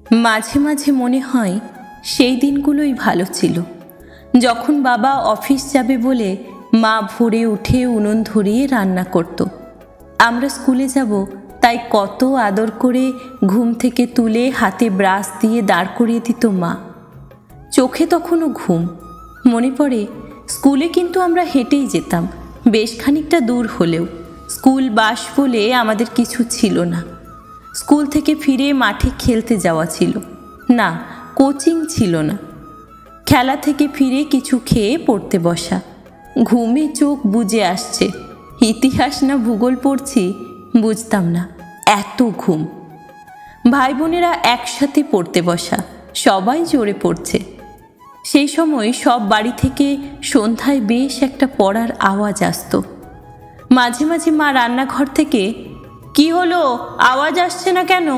মাঝে মাঝে মনে হয় সেই দিনগুলোই ভালো ছিল, যখন বাবা অফিস যাবে বলে মা ভোরে উঠে উনুন ধরিয়ে রান্না করত। আমরা স্কুলে যাব তাই কত আদর করে ঘুম থেকে তুলে হাতে ব্রাশ দিয়ে দাঁড় করিয়ে দিত মা। চোখে তখনও ঘুম। মনে পড়ে স্কুলে কিন্তু আমরা হেঁটেই যেতাম, বেশ খানিকটা দূর হলেও। স্কুল বাস বলে আমাদের কিছু ছিল না। স্কুল থেকে ফিরে মাঠে খেলতে যাওয়া ছিল না, কোচিং ছিল না। খেলা থেকে ফিরে কিছু খেয়ে পড়তে বসা। ঘুমে চোখ বুজে আসছে, ইতিহাস না ভূগোল পড়ছি বুঝতাম না, এত ঘুম। ভাই বোনেরা একসাথে পড়তে বসা, সবাই জোরে পড়ছে। সেই সময় সব বাড়ি থেকে সন্ধ্যায় বেশ একটা পড়ার আওয়াজ আসতো। মাঝে মাঝে মা রান্নাঘর থেকে, কি হলো, আওয়াজ আসছে না কেন?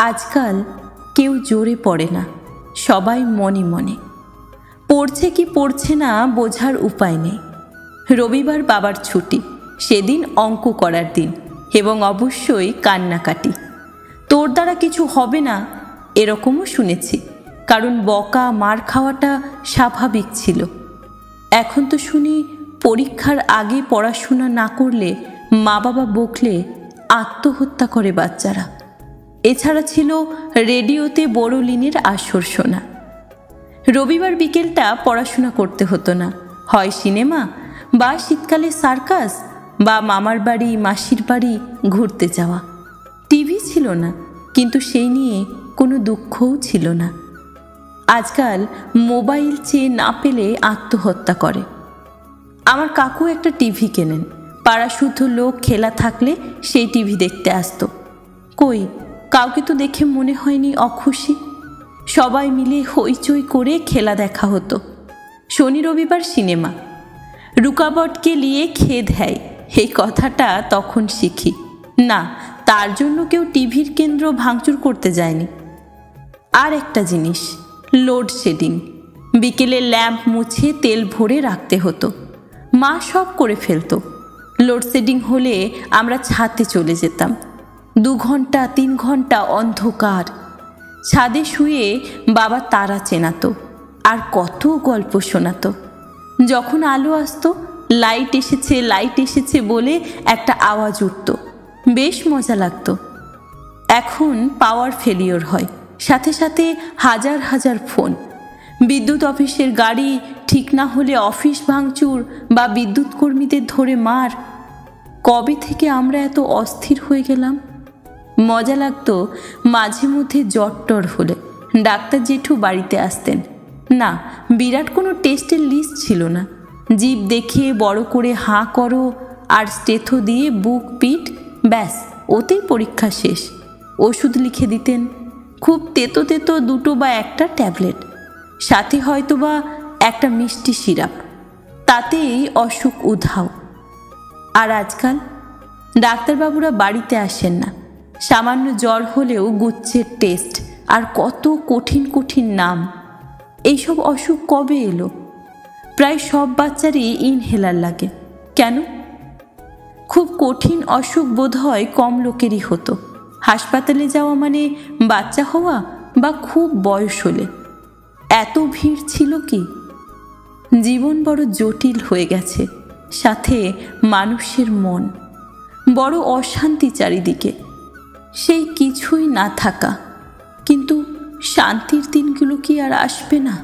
আজকাল কেউ জোরে পড়ে না, সবাই মনে মনে। পড়ছে কি পড়ছে না বোঝার উপায় নেই। রবিবার বাবার ছুটি, সেদিন অঙ্ক করার দিন, এবং অবশ্যই কান্নাকাটি। তোর দ্বারা কিছু হবে না এরকমও শুনেছি, কারণ বকা মার খাওয়াটা স্বাভাবিক ছিল। এখন তো শুনি পরীক্ষার আগে পড়াশোনা না করলে, মা বাবা বকলে আত্মহত্যা করে বাচ্চারা। এছাড়া ছিল রেডিওতে বড়লিনের আসর শোনা। রবিবার বিকেলটা পড়াশোনা করতে হতো না, হয় সিনেমা বা শীতকালে সার্কাস বা মামার বাড়ি মাসির বাড়ি ঘুরতে যাওয়া। টিভি ছিল না, কিন্তু সেই নিয়ে কোনো দুঃখও ছিল না। আজকাল মোবাইল চেয়ে না পেলে আত্মহত্যা করে। আমার কাকু একটা টিভি কেনেন, পাড়া শুদ্ধ লোক খেলা থাকলে সেই টিভি দেখতে আসতো। কই, কাউকে তো দেখে মনে হয়নি অখুশি। সবাই মিলে হইচই করে খেলা দেখা হতো। শনি রবিবার সিনেমা। রুকাবটকে নিয়ে খেদ হয়, এই কথাটা তখন শিখি না। তার জন্য কেউ টিভির কেন্দ্র ভাঙচুর করতে যায়নি। আর একটা জিনিস, লোডশেডিং। বিকেলে ল্যাম্প মুছে তেল ভরে রাখতে হতো। মা সব করে ফেলতো। লোডশেডিং হলে আমরা ছাদে চলে যেতাম। 2 ঘন্টা 3 ঘন্টা অন্ধকার। ছাদে শুয়ে বাবা তারা চেনাতো আর কত গল্প শোনাতো। যখন আলো আসতো, লাইট এসেছে লাইট এসেছে বলে একটা আওয়াজ উঠত, বেশ মজা লাগতো। এখন পাওয়ার ফেলিওর হয়, সাথে সাথে হাজার হাজার ফোন। বিদ্যুৎ অফিসের গাড়ি ঠিক না হলে অফিস ভাঙচুর বা বিদ্যুৎ কর্মীদের ধরে মার। কবে থেকে আমরা এত অস্থির হয়ে গেলাম? মজা লাগতো মাঝে মধ্যে জ্বর হলে ডাক্তার জেঠু বাড়িতে আসতেন না। বিরাট কোনো টেস্টের লিস্ট ছিল না। জিভ দেখে বড় করে হাঁ করো আর স্টেথো দিয়ে বুক পিট, ব্যাস ওতেই পরীক্ষা শেষ। ওষুধ লিখে দিতেন, খুব তেতো তেতো 2 বা 1টা ট্যাবলেট, সাথে হয়তো বা একটা মিষ্টি সিরাপ, তাতেই অসুখ উধাও। আর আজকাল ডাক্তারবাবুরা বাড়িতে আসেন না। সামান্য জ্বর হলেও গুচ্ছের টেস্ট আর কত কঠিন কঠিন নাম। এইসব অসুখ কবে এলো? প্রায় সব বাচ্চারই ইনহেলার লাগে। কেন? খুব কঠিন অসুখ বোধহয় কম লোকেরই হতো। হাসপাতালে যাওয়া মানে বাচ্চা হওয়া বা খুব বয়স হলে। এত ভিড় ছিল কি? জীবন বড় জটিল হয়ে গেছে, সাথে মানুষের মন বড় অশান্তি চারিদিকে। সেই কিছুই না থাকা, কিন্তু শান্তির দিনগুলো কি আর আসবে না?